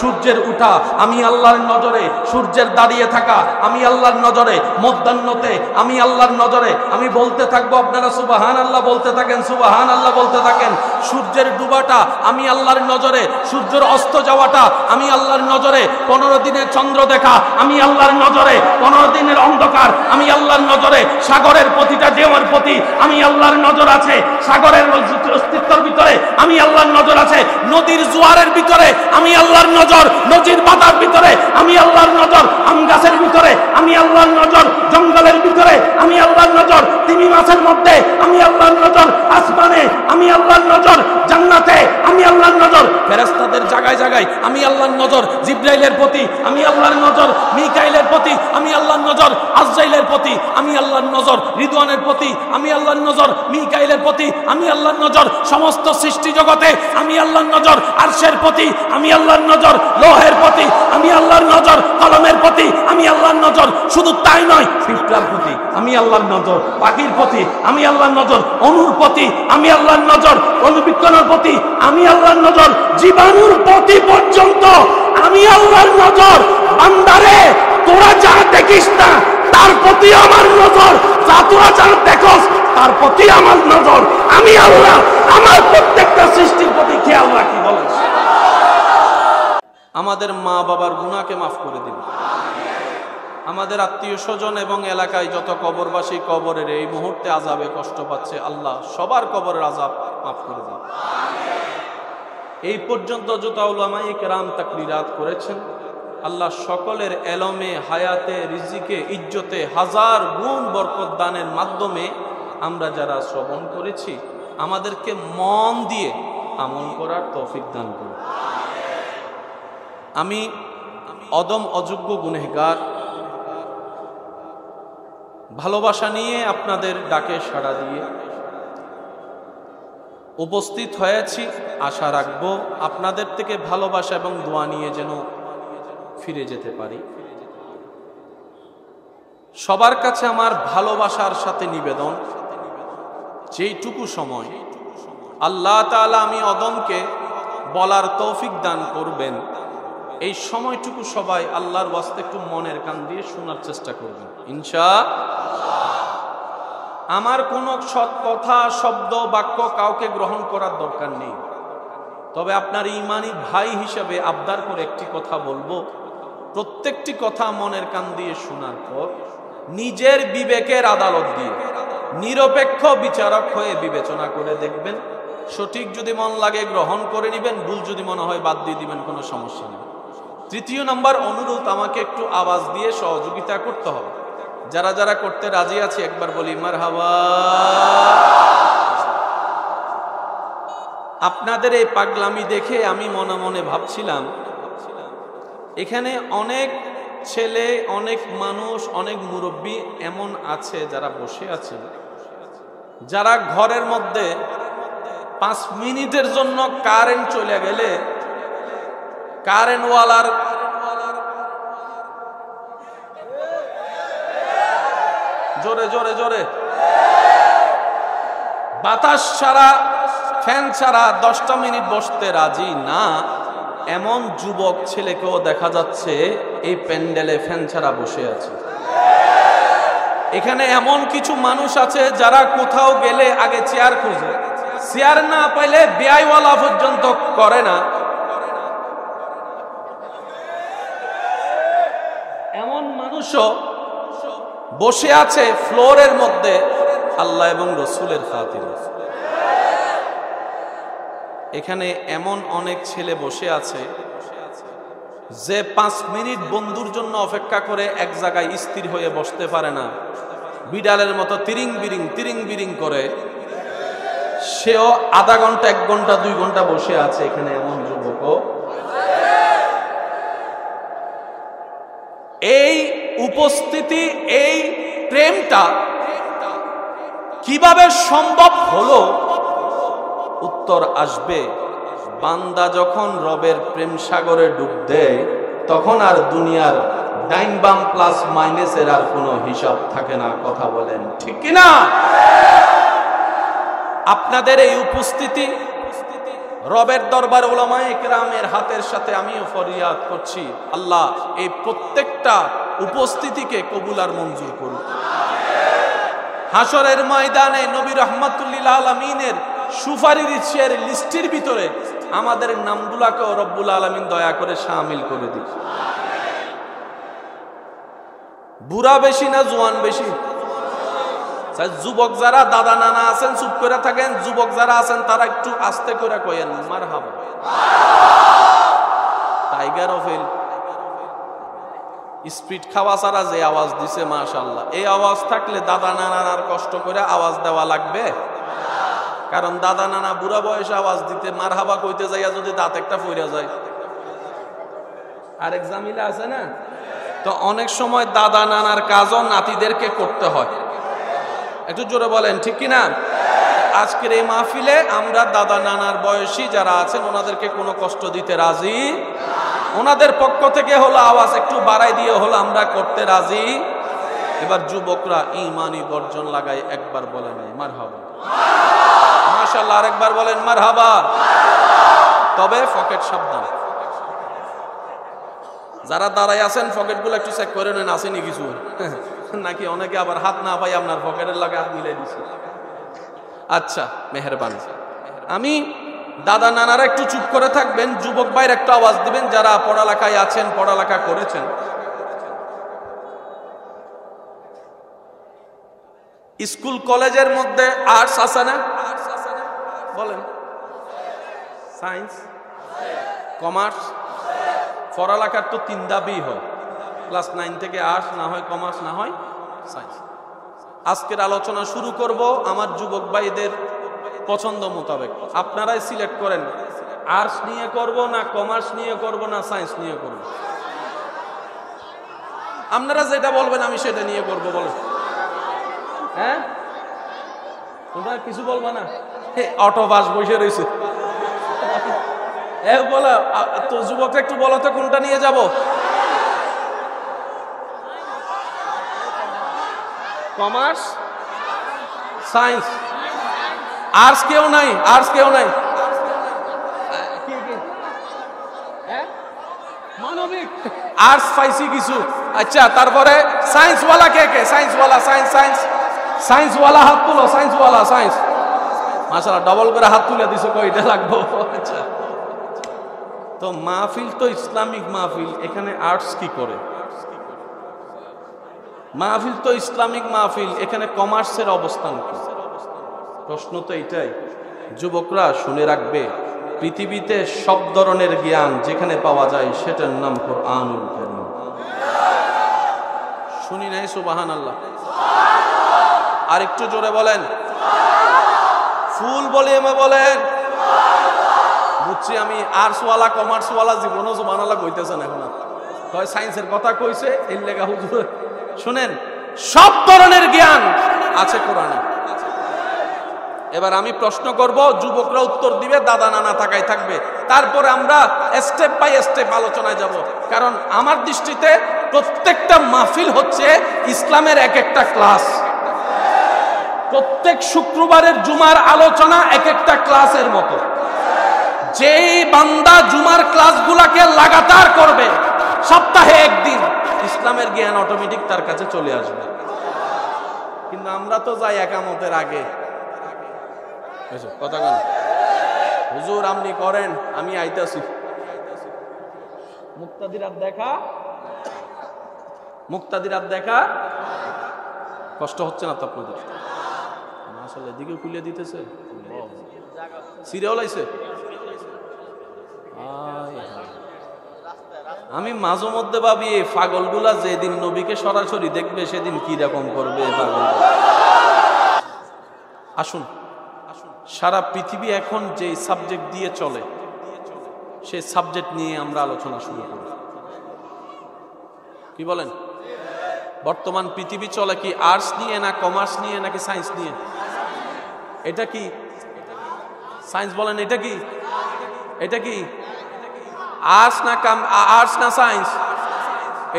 সূর্যের উঠা আমি আল্লাহর নজরে, সূর্যের দাঁড়িয়ে থাকা আমি আল্লাহর নজরে, মধ্যাহ্নতে আমি আল্লাহর নজরে। আমি বলতে থাকবো, আপনারা সুবহানাল্লাহ বলতে থাকেন, সুবহানাল্লাহ বলতে থাকেন। সূর্যের ডুবাটা আমি আল্লাহর নজরে, সূর্যের অস্ত যাওয়াটা আমি আল্লাহর নজরে, 15 দিনের চন্দ্র দেখা আমি আল্লাহর নজরে, 15 দিনের অন্ধকার আমি আল্লাহর নজরে, সাগরের প্রতিটা ঢেউয়ের প্রতি আমি আল্লাহর নজর আছে, সাগরের অস্তিত্বের ভিতরে আমি আল্লাহর নজর আছে, নদীর জোয়ারের ভিতরে আমি আল্লাহর নজর, নদীর পাতার ভিতরে আমি আল্লাহর নজর, আম গাছের ভিতরে আমি আল্লাহর নজর, জঙ্গলের ভিতরে আমি আল্লাহর নজর, তিমি মাছের মধ্যে আমি আল্লাহর নজর, আসমানে আমি আল্লাহর নজর, জান্নাতে আমি আল্লাহর নজর, ফেরেশতাদের জায়গায় জায়গায় আমি আল্লাহর নজর, জিবরাইলের প্রতি আমি আল্লাহর নজর, মিকাইলের প্রতি আমি আল্লাহর নজর, আজরাইলের প্রতি আমি আল্লাহর নজর, রিদওয়ানের প্রতি আমি আল্লাহর নজর, মিকাইলের প্রতি আমি আল্লাহর নজর, সমস্ত সৃষ্টি জগতে আমি আল্লাহর নজর, আরশের প্রতি আমি আল্লাহর নজর, লোহের প্রতি আমি আল্লাহর নজর, কলমের প্রতি আমি আল্লাহর নজর। শুধু তাই নয়, পিঁপড়ার প্রতি আমি আল্লাহর নজর, পাখির প্রতি আমি আল্লাহর নজর, অণুর প্রতি আমি আল্লাহর নজর, অণুবীক্ষণের প্রতি আমি আল্লাহর নজর, জীবাণুর প্রতি পর্যন্ত আমি আল্লাহর নজর। বান্দারে, তোরা যা দেখিস না তার প্রতি আমার নজর, যা তোরা যা দেখোস তার প্রতি আমার নজর। আমি আল্লাহ আমার প্রত্যেকটা সৃষ্টির প্রতি খেয়াল রাখি। বলেন, আমাদের মা বাবার গুনাহকে মাফ করে দিন। আমাদের আত্মীয় স্বজন এবং এলাকায় যত কবরবাসী কবরের এই মুহূর্তে আযাবে কষ্ট পাচ্ছে, আল্লাহ সবার কবরের আযাব মাফ করে দিন। এই পর্যন্ত যত উলামায়ে কেরাম তাকরিরাত করেছেন, আল্লাহ সকলের এলমে, হায়াতে, রিজিকে, ইজ্জতে হাজার গুণ বরকত দানের মাধ্যমে আমরা যারা শ্রবণ করেছি, আমাদেরকে মন দিয়ে আমল করার তৌফিক দান করুন। আমি অদম অযোগ্য গুনেহগার, ভালোবাসা নিয়ে আপনাদের ডাকে সাড়া দিয়ে উপস্থিত হয়েছি। আশা রাখবো আপনাদের থেকে ভালোবাসা এবং দোয়া নিয়ে যেন ফিরে যেতে পারি। সবার কাছে আমার ভালোবাসার সাথে নিবেদন, যেইটুকু সময় আল্লাহ তাআলা আমি অদমকে বলার তৌফিক দান করবেন, এই সময়টুকু সবাই আল্লাহর ওয়াস্তে একটু মনের কান দিয়ে শোনার চেষ্টা করবেন ইনশাআল্লাহ। আমার কোনো সৎ কথা, শব্দ, বাক্য কাউকে গ্রহণ করার দরকার নেই, তবে আপনার ঈমানি ভাই হিসেবে আবদার করে একটি কথা বলবো, প্রত্যেকটি কথা মনের কান দিয়ে শোনার পর নিজের বিবেকের আদালত দিয়ে নিরপেক্ষ বিচারক হয়ে বিবেচনা করে দেখবেন। সঠিক যদি মন লাগে গ্রহণ করে নেবেন, ভুল যদি মনে হয় বাদ দিয়ে দিবেন, কোনো সমস্যা নেই। তৃতীয় নাম্বার অনুরোধ, আমাকে একটু আওয়াজ দিয়ে সহযোগিতা করতে হবে। যারা যারা করতে রাজি আছে একবার বলি মারহাবা। আপনাদের এই পাগলামি দেখে আমি মনে মনে ভাবছিলাম, এখানে অনেক ছেলে, অনেক মানুষ, অনেক মুরব্বী এমন আছে যারা বসে আছে, যারা ঘরের মধ্যে 5 মিনিটের জন্য কারেন্ট চলে গেলে কারেন্টওয়ালার জোরে জোরে জোরে বাতাস ছাড়া, ফ্যান ছাড়া 10টা মিনিট বসতে রাজি না, এমন যুবক ছেলেকেও দেখা যাচ্ছে এই প্যান্ডেলে ফ্যান ছাড়া বসে আছে। এখানে এমন কিছু মানুষ আছে যারা কোথাও গেলে আগে চেয়ার খোঁজে, চেয়ার না পাইলে বেয়াইওয়ালা পর্যন্ত করে না। এমন মানুষও বসে আছে ফ্লোরের মধ্যে আল্লাহ এবং রসুলের খাতিরে। এখানে এমন অনেক ছেলে বসে আছে যে 5 মিনিট বন্ধুর জন্য অপেক্ষা করে এক জায়গায় স্থির হয়ে বসতে পারে না, বিড়ালের মতো তিরিং বিরিং করে সেও আধা ঘন্টা, 1 ঘন্টা, 2 ঘন্টা বসে আছে। এখানে এমন যুবকও। এই উপস্থিতি, এই প্রেমটা কিভাবে সম্ভব হলো? উত্তর আসবে বান্দা যখন রবের প্রেম সাগরে ডুব দেয়, তখন আর দুনিয়ার ডাইন বাম প্লাস মাইনাসের আর কোনো হিসাব থাকে না। কথা বলেন ঠিক কিনা? আপনাদের এই উপস্থিতি রবের দরবারে উলামায়ে কেরামের হাতের সাথে আমিও ফরিয়াদ করছি, আল্লাহ এই প্রত্যেকটা উপস্থিতিকে কবুল আর মঞ্জুর করুন। হাসরের ময়দানে নবী রাহমাতুল্লিল আলামিনের সুপারিশের লিস্টের ভিতরে আমাদের নামগুলাকেও রব্বুল আলামিন দয়া করে শামিল করে দিন। বুড়া বেশি না জোয়ান বেশি? যুবক যারা দাদা নানা আছেন চুপ করে থাকেন, যুবক যারা আছেন তারা একটু আস্তে করে কয়েন মারহাবা। টাইগার অফ হিল স্পিড খাওয়া ছাড়া যে আওয়াজ দিছে মাশাআল্লাহ, এই আওয়াজ থাকলে দাদা নানার আর কষ্ট করে আওয়াজ দেওয়া লাগবে? কারণ দাদা নানা বুড়া বয়সে আওয়াজ দিতে মারহাবা কইতে যাইয়া যদি দাঁত একটা ফইরা যায় আরেক জামিলা আছে না, তো অনেক সময় দাদা নানার কাজও নাতিদেরকে করতে হয়। একটু জোরে বলেন ঠিক কিনা? আজকের এই মাহফিলে আমরা দাদা নানার বয়সী যারা আছেন ওনাদেরকে কোনো কষ্ট দিতে রাজি, ওনাদের পক্ষ থেকে হলো আওয়াজ একটু বাড়াই দিয়ে হলো আমরা করতে রাজি। এবার যুবকরা ঈমানি গর্জন লাগায় একবার বলেন মারহাবা, মাশাআল্লাহ, আরেকবার বলেন মারহাবা। তবে পকেট সাবধান, যারা দাঁড়ায় আছেন পকেটগুলো একটু চেক করে নেন আসেনি কিছু নাকি অনেকে আবার হাত না পাই আপনার পকেটের লাগে হাত মিলাই দিছে। আচ্ছা মেহেরবানি, আমি দাদা নানারা একটু চুপ করে থাকবেন, যুবক ভাইয়ের একটা আওয়াজ দিবেন যারা পড়ালেখায় আছেন, পড়ালেখা করেছেন। স্কুল কলেজের মধ্যে আর্টস আছে না? বলেন। সায়েন্স, কমার্স, পড়ালেখার তো 3 ধাপই হয়, ক্লাস 9 থেকে আর্টস, না হয় কমার্স, না হয় সায়েন্স। আজকের আলোচনা শুরু করব আমার যুবক ভাইদের পছন্দ মোতাবেক। আপনারাই সিলেক্ট করেন আর্টস নিয়ে করব না কমার্স নিয়ে করব না সায়েন্স নিয়ে করব। আপনারা যেটা বলবেন আমি সেটা নিয়ে করব। বলেন। হ্যাঁ, তোমরা কিছু বলবা না? অটো বাস বসে রয়েছে, বলো তো যুবক একটু বলো তো কোনটা নিয়ে যাব? কমার্স, সায়েন্স, আর্টস কেউ নাই? আর্টস কেউ নাই? মানবিক, আর্টস পাইছি কিছু। আচ্ছা, তারপরে সায়েন্স ওয়ালা কে কে? সায়েন্স ওয়ালা, সায়েন্স সায়েন্স সায়েন্স ওয়ালা হাত তুলো। সায়েন্স ওয়ালা, সায়েন্স, মাশাআল্লাহ, ডবল করে হাত তুলে দিছো, কয়টা লাগবো? আচ্ছা, তো মাহফিল তো ইসলামিক মাহফিল, এখানে আর্টস কি করে? মাহফিল তো ইসলামিক মাহফিল, এখানে কমার্সের অবস্থান কি? প্রশ্ন তো এইটাই। যুবকরা শুনে রাখবে, পৃথিবীতে সব ধরনের জ্ঞান যেখানে পাওয়া যায় সেটার নাম কোরআনুল কারীম। শুনি নাই? সুবহানাল্লাহ। আর একটু জোরে বলেন, ফুল ভলিউমে বলেন। বুঝছি আমি আর্টসওয়ালা কমার্সওয়ালা জীবনও সুবহানাল্লাহ কইতেছেন এখন। হয় সায়েন্সের কথা কইছে এর লেগা হুজুর। শুনেন, সব ধরনের জ্ঞান আছে কোরআনে। এবার আমি প্রশ্ন করব, যুবকরা উত্তর দিবে, দাদা নানা তাকাই থাকবে, তারপরে আমরা স্টেপ বাই স্টেপ আলোচনায় যাব। কারণ আমার দৃষ্টিতে প্রত্যেকটা মাহফিল হচ্ছে ইসলামের এক একটা ক্লাস। প্রত্যেক শুক্রবারের জুমার আলোচনা এক একটা ক্লাসের মতো। যেই বান্দা জুমার ক্লাসগুলাকে লাগাতার করবে, সপ্তাহে একদিন, ইসলামের জ্ঞান অটোমেটিক তার কাছে চলে আসবে। কিন্তু আমরা তো যাই একামতের আগে, কথা বলেন, হুজুর আপনি করেন, আমি আইতাছি। মুক্তাদিরাত দেখা, মুক্তাদিরাত দেখা কষ্ট হচ্ছে না তো আপনাদের? আসলে এদিকে খুলে দিতেছে, সিরিয়াল আইছে। আমি মাঝে মধ্যে ভাবি এই পাগলগুলা যেদিন নবীকে সরাসরি দেখবে সেদিন কি রকম করবে পাগল। আসুন, সারা পৃথিবী এখন যে সাবজেক্ট দিয়ে চলে সেই সাবজেক্ট নিয়ে আমরা আলোচনা শুরু করি। কি বলেন? বর্তমান পৃথিবী চলে কি আর্টস নিয়ে, না কমার্স নিয়ে, নাকি সায়েন্স নিয়ে? এটা কি সায়েন্স? বলেন, এটা কি? এটা কি আর্টস না আর্টস না সায়েন্স?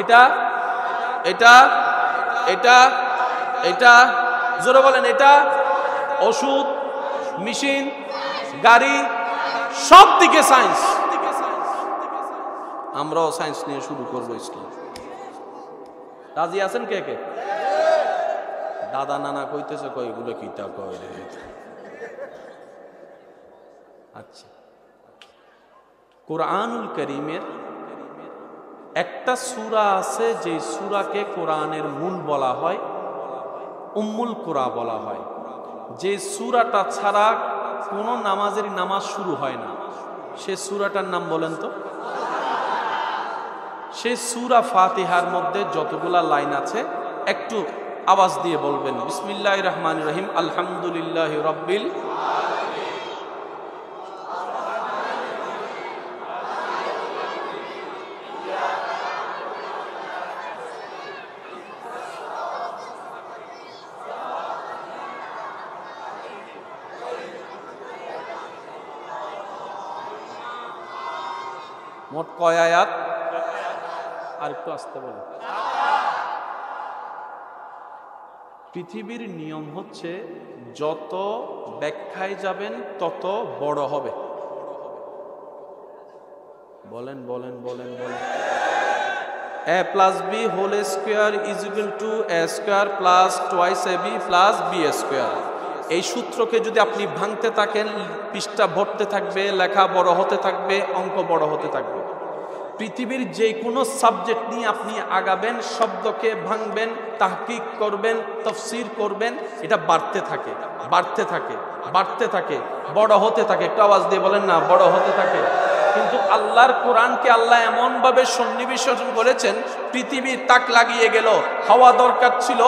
এটা এটা এটা এটা জোরে বলেন। এটা ওষুধ, মেশিন, গাড়ি, সব দিকে সায়েন্স। আমরাও সায়েন্স নিয়ে শুরু করবো ইসলাম। রাজি আছেন কে কে? দাদা নানা কইতেছে, কই এগুলো কি তা কয় রে। আচ্ছা, কোরআনুল কারীমের একটা সূরা আছে যে সূরাকে কোরআনের মূল বলা হয়, উম্মুল কুরআন বলা হয়। যে সূরাটা ছাড়া কোন নামাজের নামাজ শুরু হয় না, সে সূরাটার নাম বলেন তো? সে সূরা ফাতিহার মধ্যে যতগুলা লাইন আছে একটু আওয়াজ দিয়ে বলবেন, বিসমিল্লাহির রহমানির রহিম, আলহামদুলিল্লাহি রাব্বিল মোট কয় আয়াত? আর একটু আসতে বলেন। পৃথিবীর নিয়ম হচ্ছে যত ব্যাখ্যায় যাবেন তত বড় হবে। বলেন বলেন বলেন বলেন। a plus b whole square is equal to a square plus twice ab plus b square। এই সূত্রকে যদি আপনি ভাঙতে থাকেন, পৃষ্ঠা ভরতে থাকবে, লেখা বড় হতে থাকবে, অঙ্ক বড় হতে থাকবে। পৃথিবীর যে কোনো সাবজেক্ট নিয়ে আপনি আগাবেন, শব্দকে ভাঙবেন, তাহকিক করবেন, তাফসীর করবেন, এটা বাড়তে থাকে বাড়তে থাকে বাড়তে থাকে, বড় হতে থাকে। একটু আওয়াজ দিয়ে বলেন না, বড় হতে থাকে। কিন্তু আল্লাহর কোরআনকে আল্লাহ এমন ভাবে সন্নিবেশন করেছেন, পৃথিবীর তাক লাগিয়ে গেল। হওয়া দরকার ছিল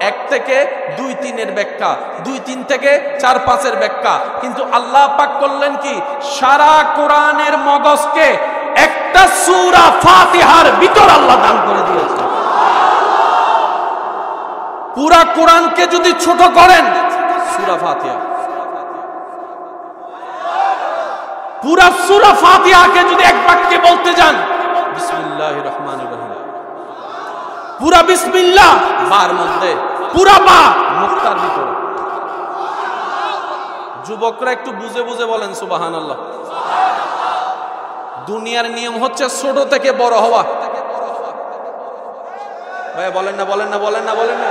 1 থেকে 2-3 ব্যাখ্যা, 2-3 থেকে 4-5 ব্যাখ্যা, কিন্তু আল্লাহ পাক করলেন কি, সারা কোরআনের মগজকে একটা সূরা ফাতিহার ভিতর আল্লাহ দান করে দিয়েছেন। পুরা কোরআনকে যদি ছোট করেন, সূরা ফাতিহা, পুরা সূরা ফাতিহাকে যদি এক বাক্যে বলতে যান, বিসমিল্লাহির রহমানির রহিম, পুরা বিসমিল্লাহ বার মধ্যে, পুরা বা মুক্তার ভিতরে। যুবকরা একটু বুঝে বুঝে বলেন সুবহানাল্লাহ। দুনিয়ার নিয়ম হচ্ছে ছোট থেকে বড় হওয়া। ভাই বলেন না বলেন না বলেন না বলেন না।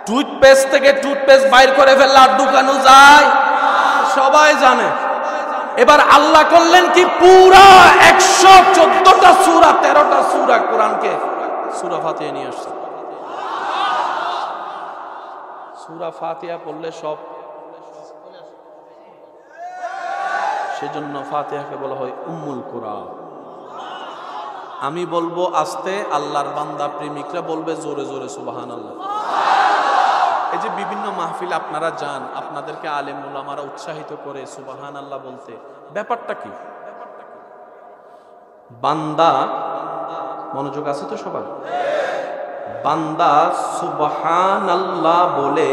টুথপেস্ট থেকে টুথপেস্ট বাইর করে ফেললে আর ঢুকানো যায়? সবাই জানে। এবার আল্লাহ করলেন কি, পুরা 114টা সূরা, 13টা সূরা কোরআনকে সূরা ফাতিহা নিয়ে আসছে। সূরা ফাতিহা পড়লে সব, সেজন্য ফাতিহাকে বলা হয় উম্মুল কুরআন। আমি বলবো আস্তে, আল্লাহর বান্দা প্রেমিকরা বলবে জোরে জোরে সুবহানাল্লাহ। এই যে বিভিন্ন মাহফিল আপনারা যান, আপনাদেরকে আলেম উলামারা উৎসাহিত করে সুবহানাল্লাহ বলতে, ব্যাপারটা কি? বান্দা, মনোযোগ আছে তো সবার? বান্দা সুবহানাল্লাহ বলে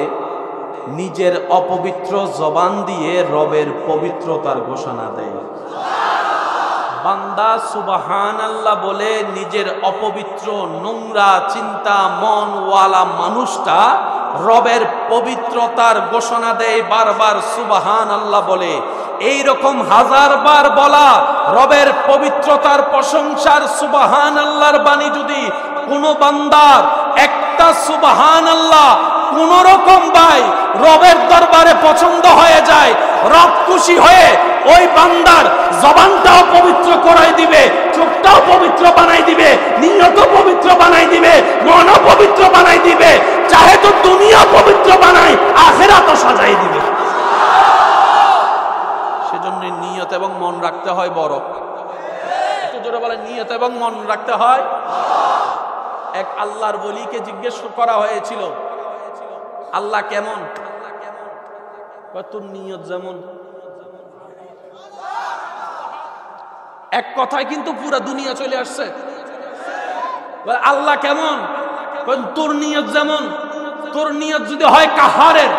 নিজের অপবিত্র জবান দিয়ে রবের পবিত্রতার ঘোষণা দেয়। বান্দা সুবহানাল্লাহ বলে নিজের অপবিত্র নোংরা চিন্তা মনওয়ালা মানুষটা রবের পবিত্রতার ঘোষণা দেয় বারবার সুবহানাল্লাহ বলে। এই রকম 1000 বার বলা রবের পবিত্রতার প্রশংসার সুবহানাল্লাহর বাণী যদি কোন বান্দার একটা সুবহানাল্লাহ কোন রকম ভাই রবের দরবারে পছন্দ হয়ে যায়, রব খুশি হয়ে ওই বান্দার জবানটাও পবিত্র করাই দিবে, চোখটাও পবিত্র বানাই দিবে, নিয়ত পবিত্র বানাই দিবে, মনও পবিত্র বানাই দিবে, চাহে তো দুনিয়া পবিত্র বানাই, আখিরাতও সাজাই দিবে। সেজন্য নিয়ত এবং মন রাখতে হয় বড়। একটু জোরে বলেন, নিয়ত এবং মন রাখতে হয়। এক আল্লাহর ওলিকে জিজ্ঞেস করা হয়েছিল, আল্লাহ কেমন? তোর নিয়ত যেমন। এক কথায় কিন্তু পুরো দুনিয়া চলে আসছে। আল্লাহ কেমন? তোর নিয়ত যেমন। তোর নিয়ত যদি হয় কাহারের,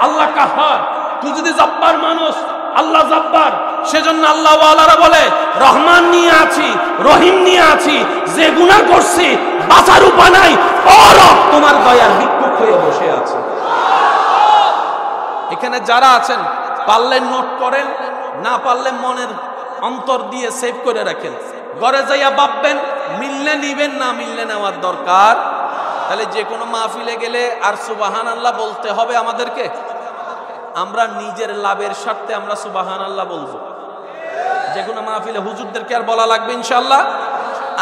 আল্লাহ কাহার। তুই যদি জব্বার মানুষ, আল্লাহ জব্বার। সেজন্য আল্লাহ ওয়ালারা বলে, রহমান নিয়ে আছি, রহিম নিয়ে আছি, যে গুনাহ করছি বাঁচার উপায় নাই, ও রব তোমার দয়ার ভিক্ষুক হয়ে বসে আছে। এখানে যারা আছেন পারলে নোট করেন, না পারলে মনের অন্তর দিয়ে সেভ করে রাখেন, ঘরে যাইয়া ভাববেন, মিললে নিবেন, না মিললে নেওয়ার দরকার। তাহলে যে কোনো মাহফিলে গেলে আর সুবহানাল্লাহ বলতে হবে আমাদেরকে। আমরা নিজের লাভের স্বার্থে আমরা সুবহানাল্লাহ বলবো। যে কোনো মাহফিলে হুজুরদেরকে আর বলা লাগবে ইনশাআল্লাহ।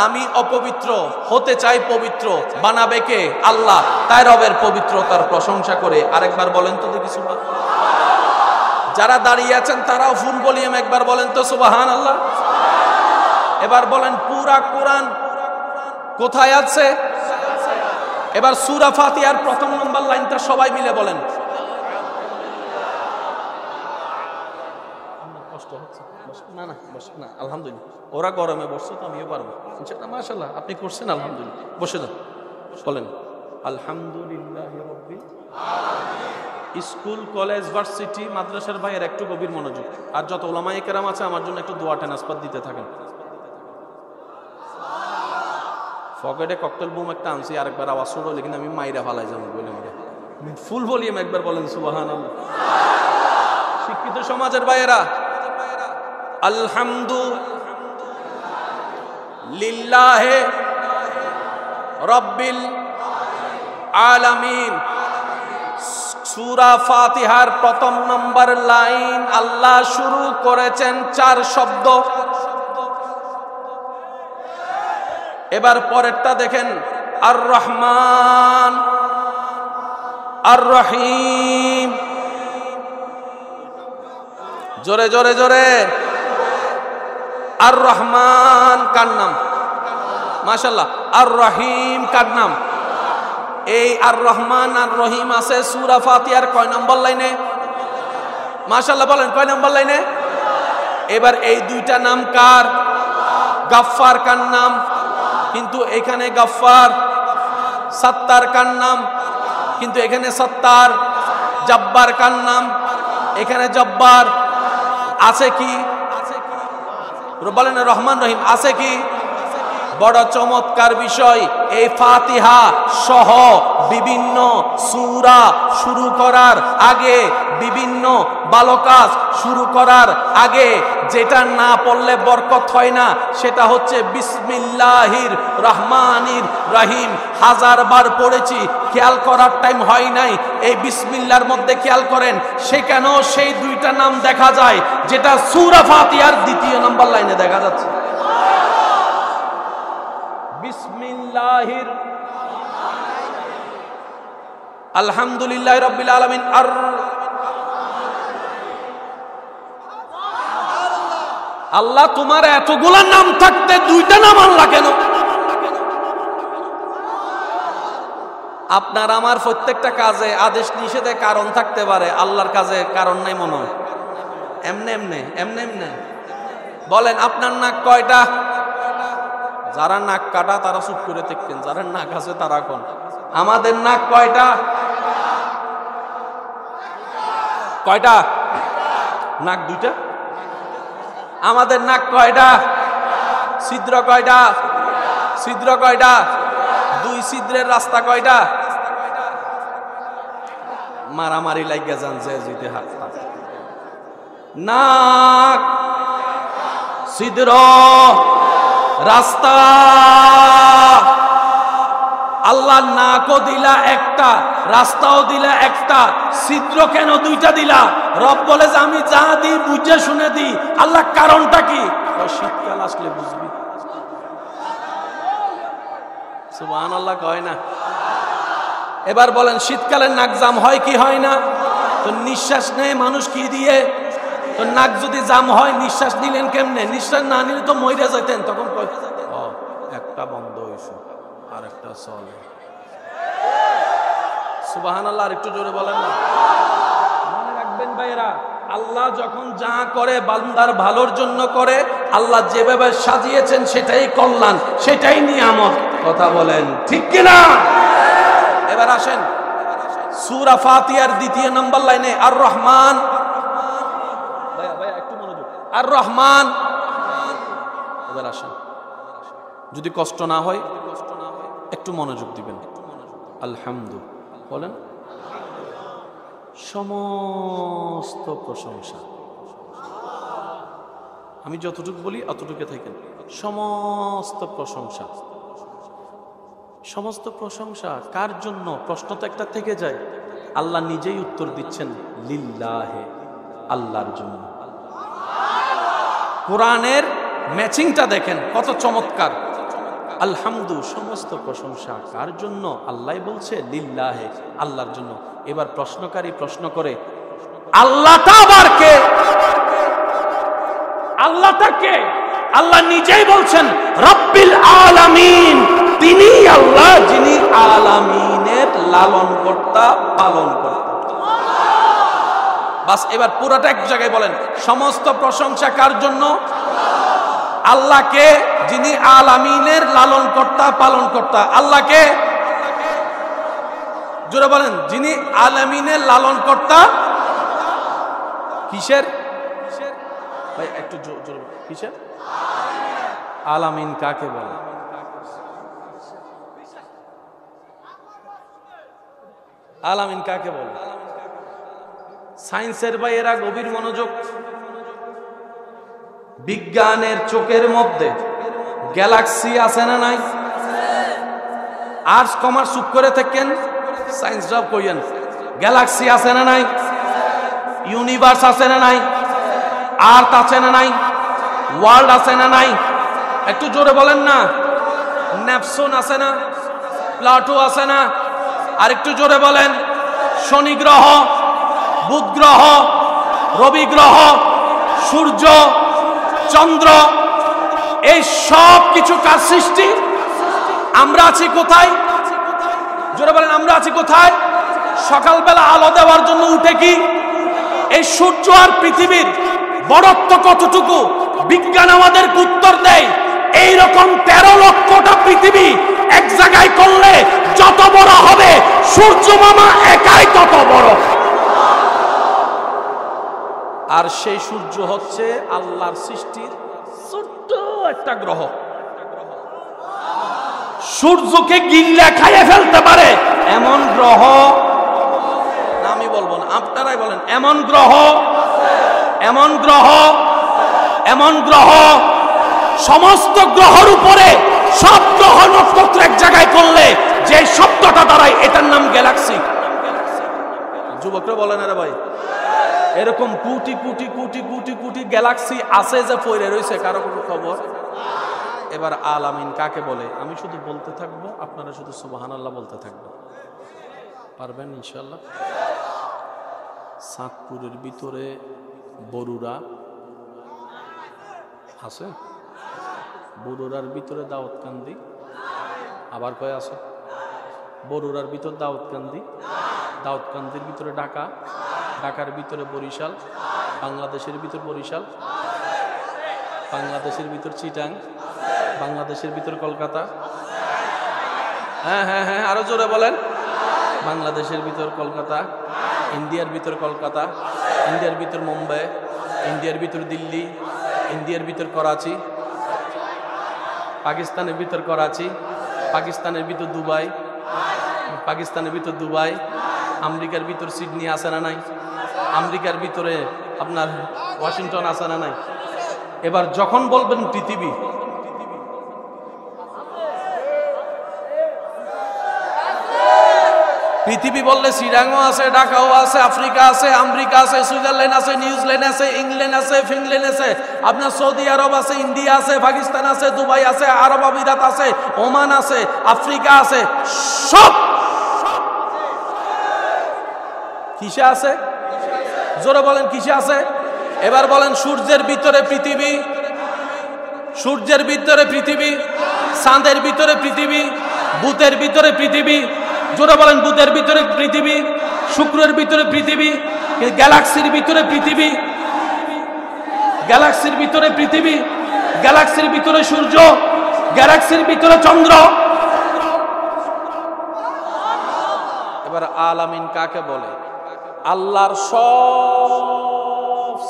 আমি অপবিত্র হতে চাই পবিত্র, বানাবে কে? আল্লাহ। তাই রবের পবিত্রতার প্রশংসা করে আরেকবার বলেন তো দেখি সুবহানাল্লাহ। যারা দাঁড়িয়ে আছেন তারাও ফুল ভলিউম একবার বলেন তো সুবহানাল্লাহ। এবার বলেন পুরা কোরআন কোথায় আছে? এবার সূরা ফাতিহার প্রথম নম্বর লাইনটা সবাই মিলে বলেন। কষ্ট হচ্ছে? না না না, আলহামদুলিল্লাহ। ওরা গরমে বসছে তো আমিও পারবো ইনশাআল্লাহ। মাশাআল্লাহ, আপনি করছেন আলহামদুলিল্লাহ। বসে যান, বলেন আলহামদুলিল্লাহি রাব্বিল আলামিন। স্কুল, কলেজ, ভার্সিটি, মাদ্রাসার ভাইয়ের একটু গভীর মনোযোগ। আর যত উলামায়ে কেরাম আছে আমার জন্য একটু দোয়া ট্রান্সফার দিতে থাকেন। পকেটে ককটেল বুম একটা আনছি, আরেকবার আওয়াজ শুরু হলে কিন্তু আমি মাইরা ফালাই যাবো বলে ফুল ভলিউম একবার বলেন সুবহানাল্লাহ। শিক্ষিত সমাজের ভাইয়েরা, আলহামদুলিল্লাহি রাব্বিল আলামিন। সূরা ফাতিহার প্রথম নম্বর লাইন আল্লাহ শুরু করেছেন 4 শব্দ। এবার পরেরটা দেখেন, আর রহমান, আর রহিম। জোরে জোরে জোরে। আর রহমান কার নাম? মাশাআল্লাহ। আর রহিম কার নাম? এই আর রহমান আর রহিম আছে সূরা ফাতিহার কয় নম্বর লাইনে? মাশাআল্লাহ, বলেন কয় নম্বর লাইনে? এবার এই দুইটা নাম কার? গাফফার কার নাম? কিন্তু এখানে গাফফার। সত্তার কার নাম? কিন্তু এখানে সত্তার। জব্বার কার নাম? এখানে জব্বার। আছে কি? বলেন রহমান রহিম আছে কি? বড় চমৎকার বিষয়, এই ফাতিহা সহ বিভিন্ন সূরা শুরু করার আগে, বিভিন্ন ভালো কাজ শুরু করার আগে যেটা না পড়লে বরকত হয় না, সেটা হচ্ছে বিসমিল্লাহির রহমানির রহিম। 1000 বার পড়েছি, খেয়াল করার টাইম হয় নাই। এই বিসমিল্লাহর মধ্যে খেয়াল করেন, সেখানেও সেই দুইটা নাম দেখা যায় যেটা সূরা ফাতিহার 2 নম্বর লাইনে দেখা যাচ্ছে। বিসমিল্লাহির আলহামদুলিল্লাহি রাব্বিল আলামিন। আর আল্লাহ, তোমার এতগুলা নাম থাকতে 2টা নাম আল্লাহ কেন? আপনার আমার প্রত্যেকটা কাজে আদেশ নিষেধে কারণ থাকতে পারে, আল্লাহর কাজে কারণ নাই মনে হয়। এমনে এমনে এমনে এমনে বলেন, আপনার নাক কয়টা? যারা নাক কাটা তারা চুপ করে থাকতেন, যারা নাক আছে তারা কোন? আমাদের নাক কয়টা? কয়টা? নাক 2টা। আমাদের নাক কয়টা? ছিদ্র কয়টা? ছিদ্র কয়টা? 2 ছিদ্রের রাস্তা কয়টা? মারামারি লাগিয়া যান যে জিতে হাত। নাক, ছিদ্র, রাস্তা। আল্লাহ নাকও দিলা একটা, রাস্তাও দিলা একটা, ছিদ্র কেন 2টা দিলা? রব বলে যে আমি যা দিই বুঝে শুনে দিই। আল্লাহ কারণটা কি? শীতকাল আসলে বুঝবি। সুবহানাল্লাহ কয় না? এবার বলেন, শীতকালে নাক জাম হয় কি হয় না? তো নিঃশ্বাস নেয় মানুষ কি দিয়ে? তো নাক যদি জাম হয় নিঃশ্বাস নিলেন কেমনে? নিঃশ্বাস না নিলে তো মইরা যাইতেন। তখন একটা বন্ধ হয়েছে আর একটা চলে। সুবহানাল্লাহ, আর একটু জোরে বলেন না। মনে রাখবেন ভাইরা, আল্লাহ যখন যা করে বান্দার ভালোর জন্য করে। আল্লাহ যেভাবে সাজিয়েছেন সেটাই কল্যাণ, সেটাই নিয়ামত। কথা বলেন ঠিক কিনা? এবার আসেন সূরা ফাতিহার 2 নম্বর লাইনে আর রহমান। ভাইয়া একটু মনোযোগ। আর রহমান। এবার আসেন, যদি কষ্ট না হয় একটু মনোযোগ দিবেন। আলহামদুলিল্লাহ বলেন। সমস্ত প্রশংসা আমি যতটুকু বলি অতটুকু থাকেন। সমস্ত প্রশংসা, সমস্ত প্রশংসা কার জন্য? প্রশ্ন তো একটা থেকে যায়। আল্লাহ নিজেই উত্তর দিচ্ছেন, লিল্লাহে, আল্লাহর জন্য। কোরআনের ম্যাচিংটা দেখেন কত চমৎকার। আলহামদু, সমস্ত প্রশংসা কার জন্য? আল্লাহ বলছে লিল্লাহে, আল্লাহর জন্য। এবার প্রশ্নকারী প্রশ্ন করে, আল্লাহটা আবার কে? আল্লাহটা কে? আল্লাহ নিজেই বলছেন রব্বিল আলামিন, তিনি আল্লাহ যিনি আলামিনের লালন কর্তা, পালন কর্তা। বাস, এবার পুরোটা এক জায়গায় বলেন, সমস্ত প্রশংসা কার জন্য? আল্লাহকে, যিনি আলামিনের লালন কর্তা, পালন কর্তা। আল্লাহকে জোরে বলেন, যিনি আলামিনের লালন কর্তা। কিসের? ভাই একটু জোরে, কিসের? আলামিন কাকে বলে? আলামিন কাকে বলে? সায়েন্সের ভাইয়েরা গভীর মনোযোগ। বিজ্ঞানের চোখের মধ্যে গ্যালাক্সি আছে না নাই? আর্টস কমার্স চুপ করে থাকেন, সায়েন্স জব কইয়েন। গ্যালাক্সি আছে না নাই? ইউনিভার্স আছে না নাই? আর্থ আছে না নাই? ওয়ার্ল্ড আছে না নাই? একটু জোরে বলেন না। নেপচুন আছে না? প্লাটো আছে না? আর একটু জোরে বলেন। শনি গ্রহ, বুধ গ্রহ, রবি গ্রহ, সূর্য, চন্দ্র, এই সব কিছু কার সৃষ্টি? আমরা আছি কোথায়? জোরে বলেন, আমরা আছি কোথায়? সকালবেলা আলো দেওয়ার জন্য উঠে কি এই সূর্য আর পৃথিবীর বড়ত্ব কতটুকু? বিজ্ঞান আমাদের উত্তর দেয়, এইরকম 13 লক্ষটা পৃথিবী এক জায়গায় করলে যত বড় হবে, সূর্য মামা একাই তত বড়। আর সেই সূর্য হচ্ছে আল্লাহর সৃষ্টির ছোট্ট একটা গ্রহ। সূর্যকে গিল্লা খাইয়ে ফেলতে পারে এমন গ্রহ, না আমি বলবো না, আপনারাই বলেন, এমন গ্রহ, এমন গ্রহ, এমন গ্রহ, সমস্ত গ্রহের উপরে সব গ্রহ নক্ষত্র এক জায়গায় করলে যে শব্দটা দাঁড়ায়, এটার নাম গ্যালাক্সি। যুবকরা বলেন, আরে ভাই, এরকম কোটি কোটি কোটি কোটি কোটি গ্যালাক্সি আছে যে পড়ে রয়েছে, কারো কোনো খবর? এবার আলামিন কাকে বলে? আমি শুধু বলতে থাকবো, আপনারা শুধু সুবহানাল্লাহ বলতে থাকবেন। পারবেন ইনশাআল্লাহ? চাঁদপুরের ভিতরে বরুড়া আছে, বরুড়ার ভিতরে দাউদকান্দি, আবার কয় আছে? বরুড়ার ভিতর দাউদকান্দি, দাউদকান্দির ভিতরে ঢাকা, ঢাকার ভিতরে বরিশাল, বাংলাদেশের ভিতর বরিশাল, বাংলাদেশের ভিতর চিটাং, বাংলাদেশের ভিতর কলকাতা। হ্যাঁ হ্যাঁ হ্যাঁ, আরো জোরে বলেন। বাংলাদেশের ভিতর কলকাতা, ইন্ডিয়ার ভিতর কলকাতা, ইন্ডিয়ার ভিতর মুম্বাই, ইন্ডিয়ার ভিতর দিল্লি, ইন্ডিয়ার ভিতর করাচি, পাকিস্তানের ভিতর করাচি, পাকিস্তানের ভিতর দুবাই, পাকিস্তানের ভিতর দুবাই, আমেরিকার ভিতর সিডনি আছে না নাই? আমেরিকার ভিতরে আপনার ওয়াশিংটন আছে না নাই? এবার যখন বলবেন পৃথিবী, পৃথিবী বললে চিরাঙও আছে, ঢাকাও আছে, আফ্রিকা আছে, আমেরিকা আছে, সুইজারল্যান্ড আছে, নিউজিল্যান্ড আছে, ইংল্যান্ড আছে, ফিনল্যান্ড আছে, আপনার সৌদি আরব আছে, ইন্ডিয়া আছে, পাকিস্তান আছে, দুবাই আছে, আরব আমিরাত আছে, ওমান আছে, আফ্রিকা আছে, সব কিসে আছে? জোরে বলেন, কিসে আছে? এবার বলেন, সূর্যের ভিতরে পৃথিবী, সূর্যের ভিতরে পৃথিবী, চাঁদের ভিতরে পৃথিবী, বুধের ভিতরে পৃথিবী। জোরে বলেন, বুধের ভিতরে পৃথিবী, শুক্রের ভিতরে পৃথিবী, গ্যালাক্সির ভিতরে পৃথিবী, গ্যালাক্সির ভিতরে পৃথিবী, গ্যালাক্সির ভিতরে সূর্য, গ্যালাক্সির ভিতরে চন্দ্র। এবার আলামিন কাকে বলে? আল্লাহর সব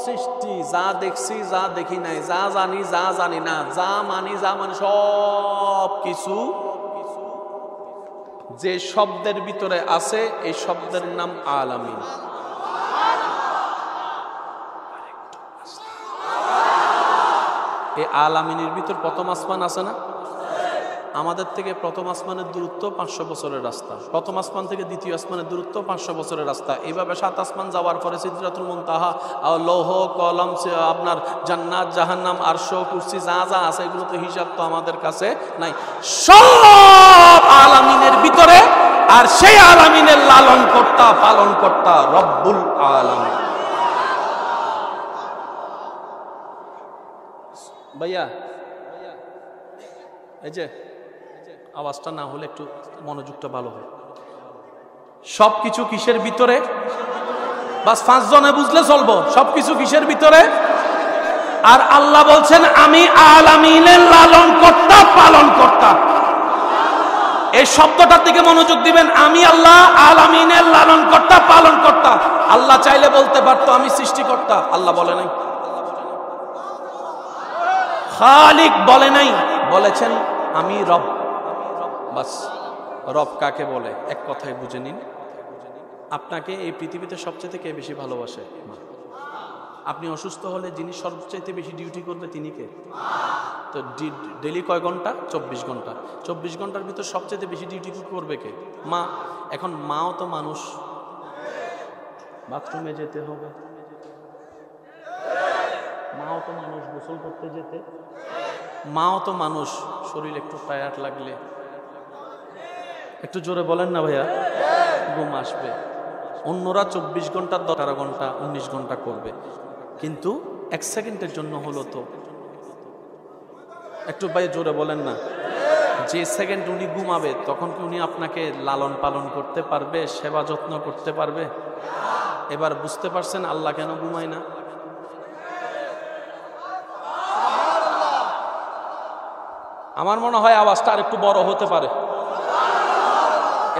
সৃষ্টি, যা দেখছি, যা দেখি নাই, যা জানি, যা জানি না, যা মানি, যা মানি, সব কিছু যে শব্দের ভিতরে আছে, এই শব্দের নাম আলামিন। এই আলামিনের ভিতর প্রথম আসমান আছে না? আমাদের থেকে প্রথম আসমানের দূরত্ব 500 বছরের রাস্তা, প্রথম আসমান থেকে দ্বিতীয় আসমানের দূরত্ব 500 বছরের রাস্তা। এইভাবে 7 আসমান যাওয়ার পরে সিদরাতুল মুনতাহা, লৌহ কলম, আপনার জান্নাত জাহান্নাম আরশ কুরসি যা যা আছে এগুলো তো হিসাব তো আমাদের কাছে নাই। সব আলামিনের ভিতরে, আর সেই আলামিনের লালন কর্তা পালন কর্তা রব্বুল আলামিন। ভাইয়া এই যে আওয়াজটা না হলে একটু মনোযোগটা ভালো হয়। সবকিছু কিসের ভিতরে? বাস 5 জনে বুঝলে চলবো। সবকিছু কিসের ভিতরে? আর আল্লাহ বলছেন আমি আলামিনের লালন কর্তা পালন কর্তা। এই শব্দটার দিকে মনোযোগ দিবেন। আমি আল্লাহ আলামিনের লালন কর্তা পালন কর্তা। আল্লাহ চাইলে বলতে পারতো আমি সৃষ্টিকর্তা, আল্লাহ বলে নাই। খালিক বলে নাই, বলেছেন আমি রব। বাস রব কাকে বলে এক কথায় বুঝে নিন। আপনাকে এই পৃথিবীতে সবচেয়ে কে বেশি ভালোবাসে? আপনি অসুস্থ হলে যিনি সবচেয়ে বেশি ডিউটি করবে তিনি কে? তো ডেলি কয় ঘন্টা? 24 ঘন্টা। 24 ঘন্টার ভিতর সবচেয়ে বেশি ডিউটি করবে কে? মা। এখন মাও তো মানুষ, বাথরুমে যেতে হবে, মাও তো মানুষ, গোসল করতে যেতে, মাও তো মানুষ, শরীর একটু টায়ার্ড লাগলে, একটু জোরে বলেন না ভাইয়া, ঘুম আসবে। অন্যরা 24 ঘন্টার 12 ঘন্টা 19 ঘন্টা করবে, কিন্তু 1 সেকেন্ডের জন্য হলো তো একটু ভাই জোরে বলেন না। যে সেকেন্ড উনি ঘুমাবে তখন কি উনি আপনাকে লালন পালন করতে পারবে, সেবা যত্ন করতে পারবে? এবার বুঝতে পারছেন আল্লাহ কেন ঘুমায় না? আমার মনে হয় আওয়াজটা আর একটু বড় হতে পারে।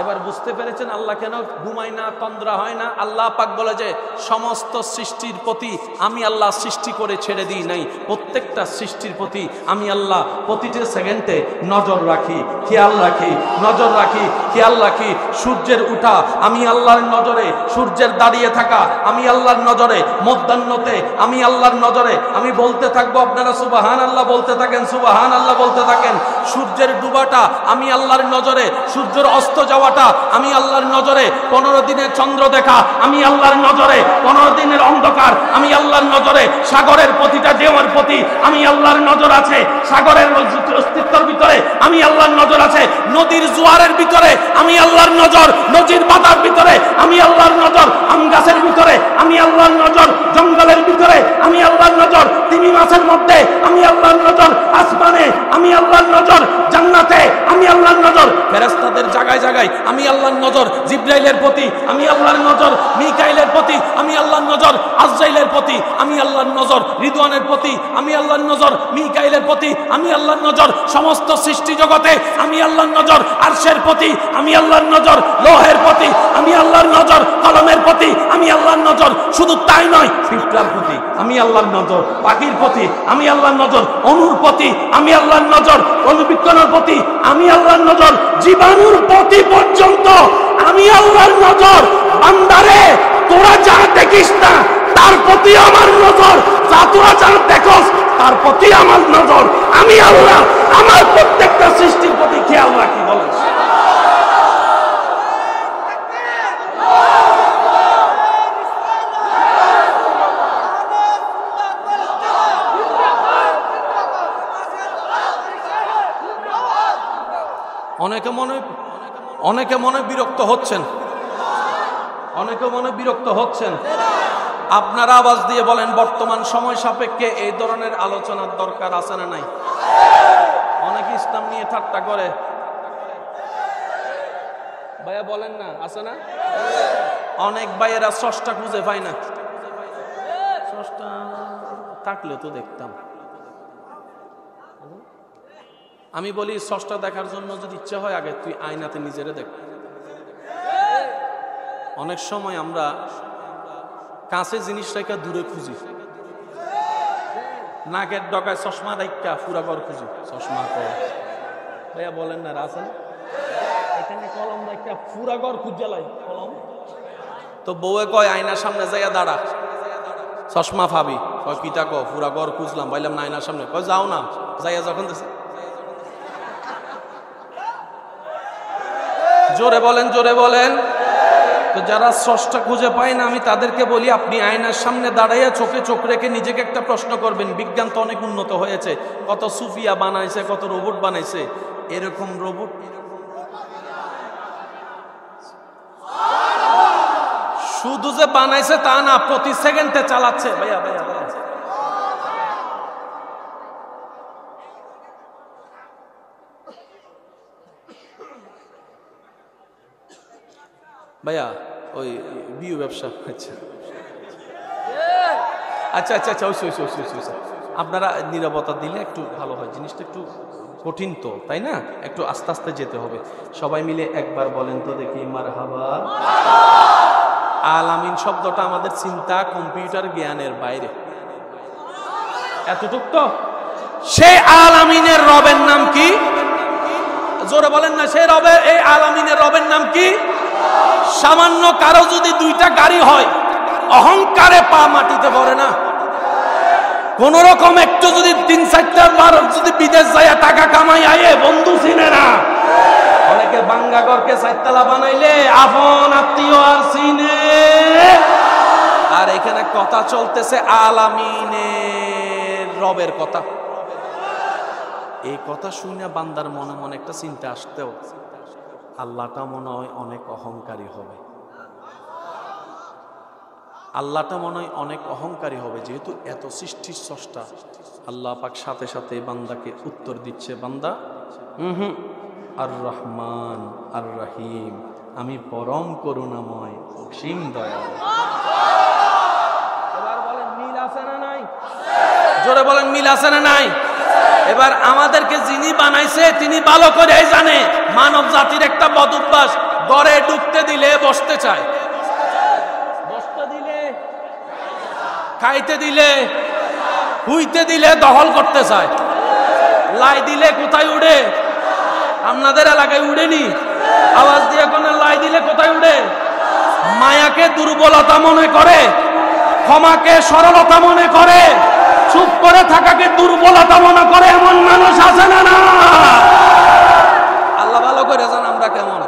এবার বুঝতে পেরেছেন আল্লাহ কেন ঘুমায় না, তন্দ্রা হয় না? আল্লাহ পাক বলে যে সমস্ত সৃষ্টির প্রতি আমি আল্লাহ সৃষ্টি করে ছেড়ে দিই নাই, প্রত্যেকটা সৃষ্টির প্রতি আমি আল্লাহ প্রতিটা সেকেন্ডে নজর রাখি, খেয়াল রাখি, নজর রাখি, খেয়াল রাখি। সূর্যের উঠা আমি আল্লাহর নজরে, সূর্যের দাঁড়িয়ে থাকা আমি আল্লাহর নজরে, মধ্যাহ্নতে আমি আল্লাহর নজরে। আমি বলতে থাকবো, আপনারা সুবহান আল্লাহ বলতে থাকেন, সুবহান আল্লাহ বলতে থাকেন। সূর্যের ডুবাটা আমি আল্লাহর নজরে, সূর্যের অস্ত যাওয়াটা আমি আল্লাহর নজরে, 15 দিনের চন্দ্র দেখা আমি আল্লাহর নজরে, 15 দিনের অন্ধকার আমি আল্লাহর নজরে। সাগরের প্রতিটা ঢেউয়ের প্রতি আমি আল্লাহর নজর আছে, সাগরের অস্তিত্বের ভিতরে আমি আল্লাহর নজর আছে। নদীর জোয়ারের ভিতরে আমি আল্লাহর নজর, নদীর পাতার ভিতরে আমি আল্লাহর নজর, আম গাছের ভিতরে আমি আল্লাহর নজর, জঙ্গলের ভিতরে আমি আল্লাহর নজর, তিমি মাছের মধ্যে আমি আল্লাহর নজর, আসমানে আমি আল্লাহর নজর, জান্নাতে আমি আল্লাহর নজর, ফেরেশতাদের জায়গায় জায়গায় আমি আল্লাহর নজর, জিবরাইলের প্রতি আমি আল্লাহর নজর, মিকাইলের প্রতি আমি আল্লাহর নজর, আজরাইলের প্রতি আমি আল্লাহর নজর, রিদওয়ানের প্রতি আমি আল্লাহর নজর, মিকাইলের প্রতি আমি আল্লাহর নজর, সমস্ত সৃষ্টি জগতে আমি আল্লাহর নজর, আরশের প্রতি আমি আল্লাহর নজর, লৌহের প্রতি আমি আল্লাহর নজর, কলমের প্রতি আমি আল্লাহর নজর। শুধু তাই নয়, পিঁপড়ার প্রতি আমি আল্লাহর নজর, পাখির প্রতি আমি আল্লাহর নজর, অণুর প্রতি আমি আল্লাহর নজর, অণুবীক্ষণের প্রতি আমি আল্লাহর নজর, জীবাণুর প্রতি পর্যন্ত আমি আল্লাহর নজর। বান্দারে তোরা যা দেখিস না তার প্রতি আমার নজর, যা তোরা যা দেখোস তার প্রতি আমার নজর। আমি আল্লাহ আমার প্রত্যেকটা সৃষ্টির প্রতি খেয়াল রাখি। বলেন অনেকে মনে বিরক্ত হচ্ছেন, অনেকে মনে বিরক্ত হচ্ছেন। আপনারা আওয়াজ দিয়ে বলেন বর্তমান সময় সাপেক্ষে এই ধরনের আলোচনার দরকার আছে না নাই? অনেকে ইসলাম নিয়ে ঠাট্টা করে, ভাইয়া বলেন না, আছে না? অনেক ভাইয়েরা স্রষ্টা খুঁজে পায় না। স্রষ্টা থাকলে তো দেখতাম। আমি বলি স্রষ্টা দেখার জন্য যদি ইচ্ছা হয় আগে তুই আয়নাতে নিজেরে দেখ। অনেক সময় আমরা কাছে জিনিস রেখে দূরে খুঁজি, নাকের ডগায় চশমা রাখা পুরাঘর খুঁজি, চশমা কর। ভাইয়া বলেন না, আছেন এখানে কলম রাখা পুরাঘর খুঁজে লাই কলম। তো বউয়ে কয় আয়নার সামনে যাইয়া দাঁড়া, চশমা ফাবি কয় কিতা কো পুরা ঘর খুঁজলাম বললাম না আয়নার সামনে কয় যাও না যাইয়া যখন জোরে বলেন জোরে বলেন। তো যারা স্রষ্টা খুঁজে পায় না আমি তাদেরকে বলি আপনি আয়নার সামনে দাঁড়াইয়া চোখে চোখ রেখে নিজেকে একটা প্রশ্ন করবেন, বিজ্ঞান তো অনেক উন্নত হয়েছে, কত সুফিয়া বানাইছে, কত রোবট বানাইছে, এরকম রোবট শুধু যে বানাইছে তা না, প্রতি সেকেন্ডে চালাচ্ছে। ভাইয়া ভাইয়া ভাইয়া ভাইয়া ওই বিউ ব্যবসা। আচ্ছা আচ্ছা আচ্ছা আচ্ছা আপনারা নীরবতা দিলে একটু ভালো হয়, জিনিসটা একটু কঠিন তো তাই না, একটু আস্তে আস্তে যেতে হবে। সবাই মিলে একবার বলেন তো দেখি মারহাবা। আলামিন শব্দটা আমাদের চিন্তা কম্পিউটার জ্ঞানের বাইরে, এতটুক তো। সেই আলামিনের রবের নাম কি? জোরে বলেন না, সেই রবের, এই আলামিনের রবের নাম কি? সামান্য কারো যদি দুইটা গাড়ি হয় অহংকারে পা মাটিতে পড়ে না, কোন রকম একটু যদি ৩-৪টা বার যদি বিদেশ যায় টাকা কামাই আয়ে বন্ধু চিনে না, অনেকে বাঙ্গা ঘরকে ৪তলা বানাইলে আপন আত্মীয় আর চিনে। আর এখানে কথা চলতেছে আলামিনের রবের কথা। এই কথা শুনে বান্দার মনে মনে একটা চিন্তা আসতেও, আল্লাহটা মনে হয় অনেক অহংকারী হবে, আল্লাহটা মনে হয় অনেক অহংকারী হবে, যেহেতু এত সৃষ্টির স্রষ্টা। আল্লাহ পাক সাথে সাথে বান্দাকে উত্তর দিচ্ছে, বান্দা আর রহমান আর রহিম, আমি পরম করুণাময় অসীম দয়ালু। এবার বলেন মিল আছে না নাই? জোরে বলেন মিল আছে না নাই? এবার আমাদেরকে যিনি বানাইছে তিনি ভালো করে জানে মানব জাতির একটা বদ অভ্যাস, ঘরে ঢুকতে দিলে বসতে চায়, বসতে দিলে, খাইতে দিলে, হুইতে দিলে দখল করতে চায়, লাই দিলে কোথায় উড়ে? আপনাদের এলাকায় উড়েনি? আওয়াজ দিয়ে কোন লাই দিলে কোথায় উড়ে? মায়াকে দুর্বলতা মনে করে, ক্ষমাকে সরলতা মনে করে, চুপ করে থাকাকে দুর্বলতা মনে করে, এমন মানুষ আছে না? না, আল্লাহ ভালো করে জান আমরা কেমন।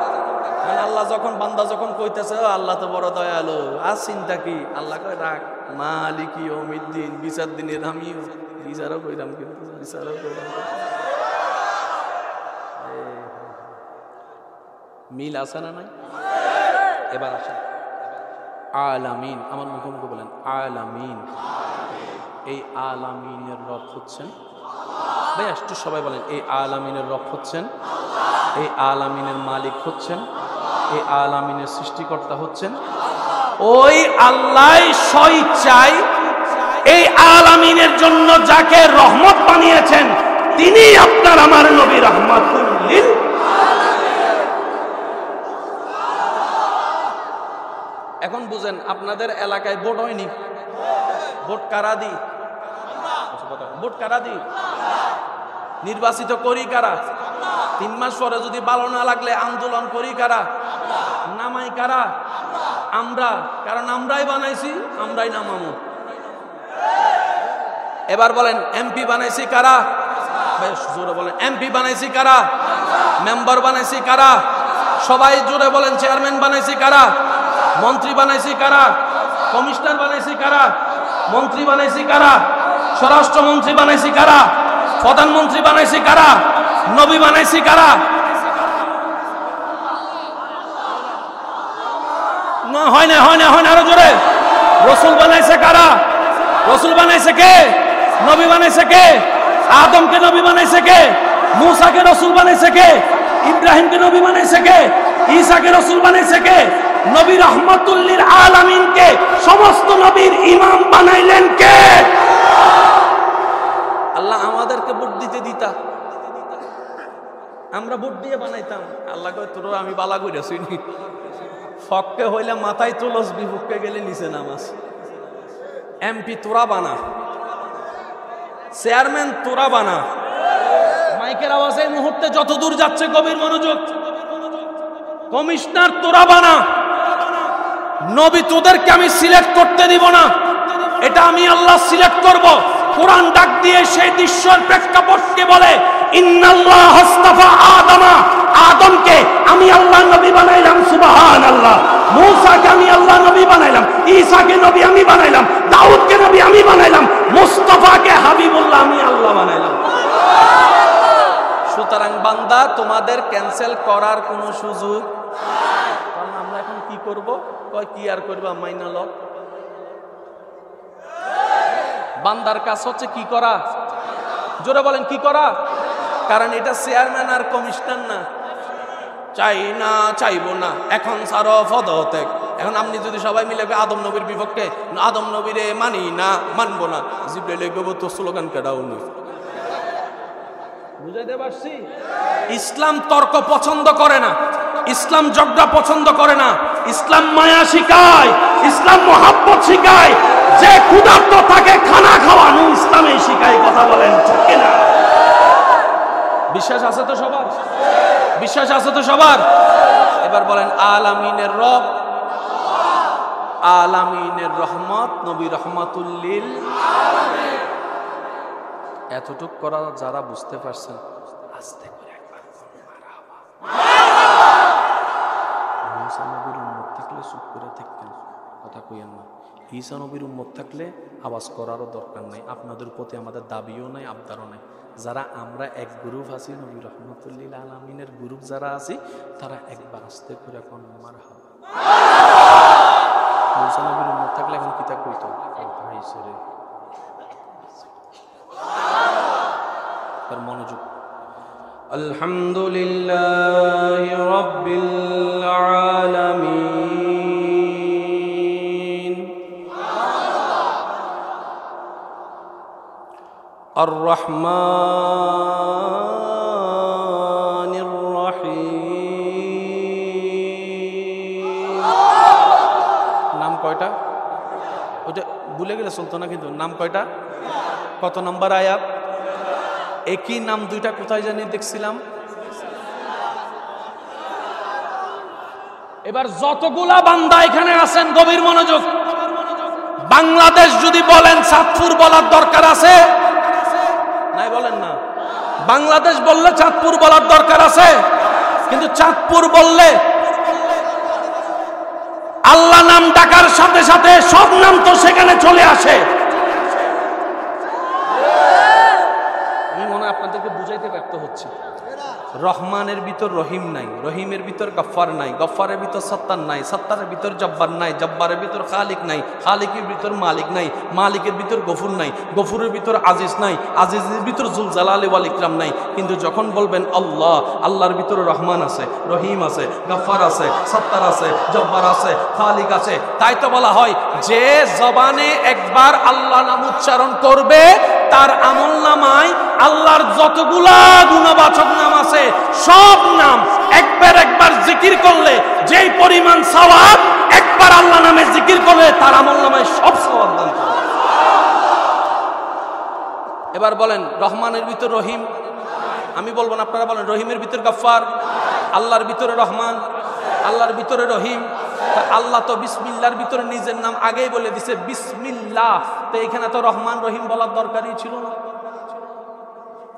মানে আল্লাহ যখন বান্দা যখন কইতেছে আল্লাহ তো বড় দয়ালু, আর চিন্তা কি? আল্লাহ কয় রাখ, মালিক ইয়াউমিদ্দিন, বিচার দিনের আমি বিচারও কইলাম, কিন্তু বিচারও কইলাম। মিল আছে না নাই? এবার আসেন আলামিন, আমার মুখোমুখি বলেন আলামিন। এই আলামিনের রব হচ্ছেন ভাই, একটু সবাই বলেন এই আলামিনের রব হচ্ছেন, এই আলামিনের মালিক হচ্ছেন, এই আলামিনের সৃষ্টিকর্তা হচ্ছেন ওই আল্লাহ। স্বইচ্ছায় এই আলামিনের জন্য যাকে রহমত বানিয়েছেন তিনি আপনার আমার নবী রাহমাতুল লিল। এখন বুঝেন, আপনাদের এলাকায় ভোট হয়নি, ভোট কারা দি? ভোট কারা দি? নির্বাচিত করি কারা? 3 মাস পরে যদি ভালো না লাগলে আন্দোলন করি কারা? নামাই কারা? আমরা, কারণ আমরাই বানাইছি, আমরাই নামামু। এবার বলেন এমপি বানাইছি কারা? বেশ জোরে বলেন এমপি বানাইছি কারা? মেম্বার বানাইছি কারা? সবাই জোরে বলেন চেয়ারম্যান বানাইছি কারা? মন্ত্রী বানাইছি কারা? কমিশনার বানাইছি কারা? মন্ত্রী বানাইছি কারা? স্বরাষ্ট্রমন্ত্রী বানাইছি কারা? প্রধানমন্ত্রী বানাইছি কারা? নবী বানাইছি কারা? না হয় না, হয় না, হয় না, আরো জোরে। রসুল বানাইছে কারা? রসুল বানাইছে কে? নবী বানাইছে কে? আদমকে নবী বানাইছে কে? মুসাকে রসুল বানাইছে কে? ইব্রাহিমকে নবী বানাইছে কে? ঈসাকে রসুল বানাইছে কে? নবী রাহমাতুল লিল আলামিনকে সমস্ত নবীর ইমাম বানাইলেন কে? আল্লাহ আমাদেরকে ভোট দিতে দিতা, আমরা ভোট দিয়ে বানাইতাম। আল্লাহ কয় তোর আমি বালা কইরা শুনি, ফককে হইলে মাথায় তুলস, বিপক্ষে গেলে নিচে নামাজ। এমপি তোরা বানা, চেয়ারম্যান তোরা বানা। মাইকের আওয়াজ এই মুহূর্তে যত দূর যাচ্ছে গভীর মনোযোগ। কমিশনার তোরা বানা, নবী তোদেরকে আমি সিলেক্ট করতে দিব না, এটা আমি আল্লাহ সিলেক্ট করব। কোরআন ডাক দিয়ে সেই দৃশ্যের প্রেক্ষাপটকে বলে ইন্নাল্লাহ হাসতাফা আদমা, আদমকে আমি আল্লাহ নবী বানাইলাম, সুবহানাল্লাহ। মূসাকে আমি আল্লাহ নবী বানাইলাম, ঈসাকে নবী আমি বানাইলাম, দাউদকে নবী আমি বানাইলাম, মুস্তাফাকে হাবিবুল্লাহ আমি আল্লাহ বানাইলাম। সুতরাং বান্দা তোমাদের ক্যান্সেল করার কোনো সুযোগ নাই। আমরা এখন কি করব? কয় কি আর করবা, মাইনা ল। বান্দার কাজ হচ্ছে কি করা? জোরে বলেন কি করা? কারণ এটা চেয়ারম্যান আর কমিশনার না। চাই না, চাইবো না, এখন সারো পদত্যাগ। এখন আপনি যদি সবাই মিলে আদম নবীর বিপক্ষে, আদম নবীরে মানি না, মানবো না, জিবরাইল কইবো তো স্লোগান কেডাও নি। বুঝাইতে পারছি? ইসলাম তর্ক পছন্দ করে না, ইসলাম ঝগড়া পছন্দ করে না, ইসলাম মায়া শিখায়, ইসলাম মহাব্বত শিখায়। যে ক্ষুধার্ত তাকে খানা খাওয়ানো ইসলামে শিখায়। কথা বলেন ঠিক কিনা? বিশ্বাস আছে তো সবার? বিশ্বাস আছে তো সবার? এবার বলেন আলামিনের রব, আলামিনের রহমত, নবী রহমাতুল লিল আলামিন। এতটুক করা যারা বুঝতে পারছেন আস্তে করে একবার মারহাবা। মুসা নবীর উম্মত থাকলে চুপ করে থাকতেন, কথা কইয়েন না। ঈসা নবীর উম্মত থাকলে আওয়াজ করারও দরকার নাই। আপনাদের প্রতি আমাদের দাবিও নাই, আবদারও নাই। যারা আমরা এক গ্রুপ আছি, নবী রহমাতুল লিল আলামিনের গ্রুপ যারা আছি, তারা একবার আস্তে করে এখন মারহাবা। মুসা নবীর উম্মত থাকলে এখন কিতা কইতো? ভাই সরে তার মনোযোগ। আলহামদুলিল্লাহি রাব্বিল আলামিন, আর রহমানির রহিম। নাম কয়টা? ওটা ভুলে গেলে চলতো না, কিন্তু নাম কয়টা? কত নম্বর আয়াত? একই নাম দুইটা কোথায় জানি দেখছিলাম। এবার যতগুলা বান্দা এখানে আছেন গভীর মনোযোগ। বাংলাদেশ যদি বলেন চাঁদপুর বলার দরকার আছে নাই? বলেন না। বাংলাদেশ বললে চাঁদপুর বলার দরকার আছে, কিন্তু চাঁদপুর বললে আল্লাহ নাম ডাকার সাথে সাথে সব নাম তো সেখানে চলে আসে। আপনাদেরকে বুঝাইতে ব্যর্থ হচ্ছে। রহমানের ভিতর রহিম নাই, রহিমের ভিতর গফফার নাই, গফফারের ভিতর সত্তার নাই, সত্তারের ভিতর জব্বার নাই, জব্বারের ভিতর খালিক নাই, খালিকের ভিতর মালিক নাই, মালিকের ভিতর গফুর নাই, গফুরের ভিতর আজিজ নাই, আজিজের ভিতর জুল জালালি ওয়াল ইকরাম নাই। কিন্তু যখন বলবেন আল্লাহ, আল্লাহর ভিতরে রহমান আছে, রহিম আছে, গফফার আছে, সত্তার আছে, জব্বার আছে, খালিক আছে। তাই তো বলা হয় যে জবানে একবার আল্লাহ নাম উচ্চারণ করবে তার আমল নামায় আল্লাহর যতগুলা গুণবাচক নাম আছে সব নাম একবার জিকির করলে যেই পরিমাণ সওয়াব, একবার আল্লাহ নামে জিকির করলে তার আমল নামায় সব সওয়াব দান করে। এবার বলেন রহমানের ভিতর রহিম, আমি বলবো না, আপনারা বলেন রহিমের ভিতর গফফার, আল্লাহর ভিতরে রহমান, আল্লাহর ভিতরে রহিম। আল্লাহ তো বিসমিল্লাহর ভিতরে নিজের নাম আগেই বলে দিছে বিসমিল্লাহ, তো এখানে তো রহমান রহিম বলার দরকারই ছিল না,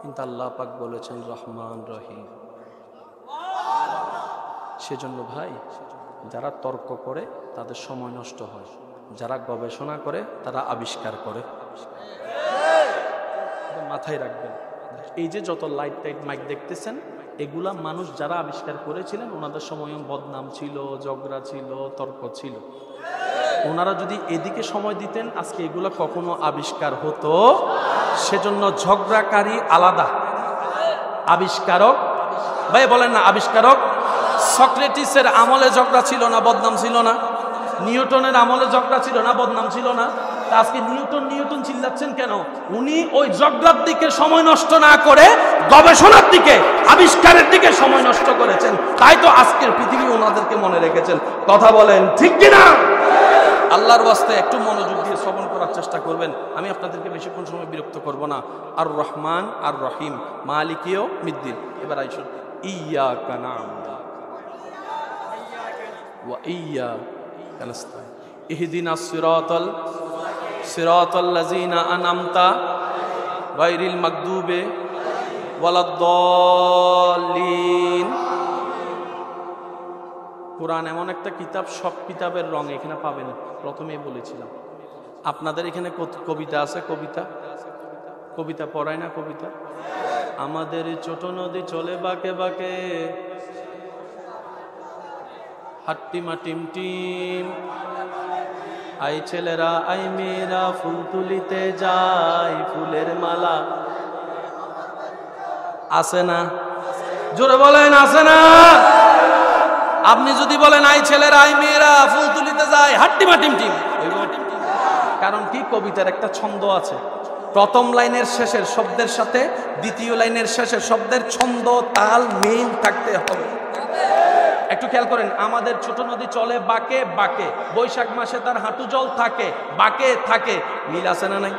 কিন্তু আল্লাহ পাক বলেছেন রহমান রহিম। সেজন্য ভাই, যারা তর্ক করে তাদের সময় নষ্ট হয়, যারা গবেষণা করে তারা আবিষ্কার করে। মাথায় রাখবেন, এই যে যত লাইট টাইট মাইক দেখতেছেন, এগুলা মানুষ যারা আবিষ্কার করেছিলেন ওনাদের সময় বদনাম ছিল, ঝগড়া ছিল, তর্ক ছিল। ওনারা যদি এদিকে সময় দিতেন আজকে এগুলো কখনো আবিষ্কার হতো। সেজন্য ঝগড়াকারী আলাদা, আবিষ্কারক ভাই বলেন না আবিষ্কারক। সক্রেটিসের আমলে ঝগড়া ছিল না, বদনাম ছিল না? নিউটনের আমলে ঝগড়া ছিল না, বদনাম ছিল না? আজকে নিউটন চিল্লাচ্ছেন কেন? উনি ওই ঝগড়ার দিকে সময় নষ্ট না করে গবেষণার দিকে, আবিষ্কারের দিকে সময় নষ্ট করেছেন। তাই তো আজকের পৃথিবী ওনাদেরকে মনে রেখেছেন। কথা বলেন ঠিক কিনা? আল্লাহর ওয়াস্তে একটু মনোযোগ দিয়ে শ্রবণ করার চেষ্টা করবেন। আমি আপনাদেরকে বেশিক্ষণ সময় বিরক্ত করব না। আর রহমান আর রহিম, মালিকিও মিদ্দিন। এবার আইসুন, ইয়াকা না'বুদু ওয়া ইয়াকা নাস্তাইন ইহদিনাস সিরাতাল সিরাতাল্লাযীনা আনআমতা গায়রিল মাগদুবি ওয়ালাদ-দাল্লিন। কোরআন এমন একটা কিতাব, সব কিতাবের রং এখানে পাবেন। প্রথমেই বলেছিলাম আপনাদের এখানে কবিতা আছে, কবিতা পড়ায় না? কবিতা, আমাদের ছোট নদী চলে বাঁকে বাঁকে, হাট্টিমা টিম টিম, আই ছেলেরা আই মেয়েরা ফুল তুলিতে যায়, ফুলের মালা আছে না? জোরে বলেন আছে না? আপনি যদি বলেন আই ছেলেরা আই মেয়েরা ফুল তুলিতে যায়, হাট্টিমা টিম টিম, কারণ কি? কবিতার একটা ছন্দ আছে। প্রথম লাইনের শেষের শব্দের সাথে দ্বিতীয় লাইনের শেষের শব্দের ছন্দ, তাল, মিল থাকতে হবে। একটু খেয়াল করেন, আমাদের ছোট নদী চলে বাঁকে বাঁকে, বৈশাখ মাসে তার হাঁটু জল থাকে, বাঁকে থাকে, মিল আছে না নাই?